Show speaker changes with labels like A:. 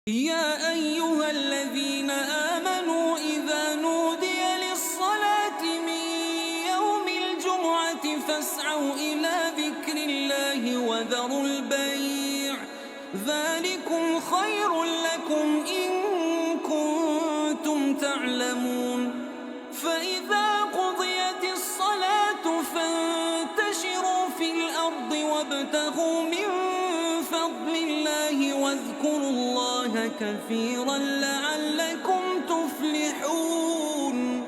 A: يا أيها الذين آمنوا إذا نودي للصلاة من يوم الجمعة فاسعوا إلى ذكر الله وذروا البيع ذلكم خير لكم إن كنتم تعلمون فإذا قضيت الصلاة فانتشروا في الأرض وابتغوا من فضل الله واذكروا الله كثيرا لعلكم تفلحون.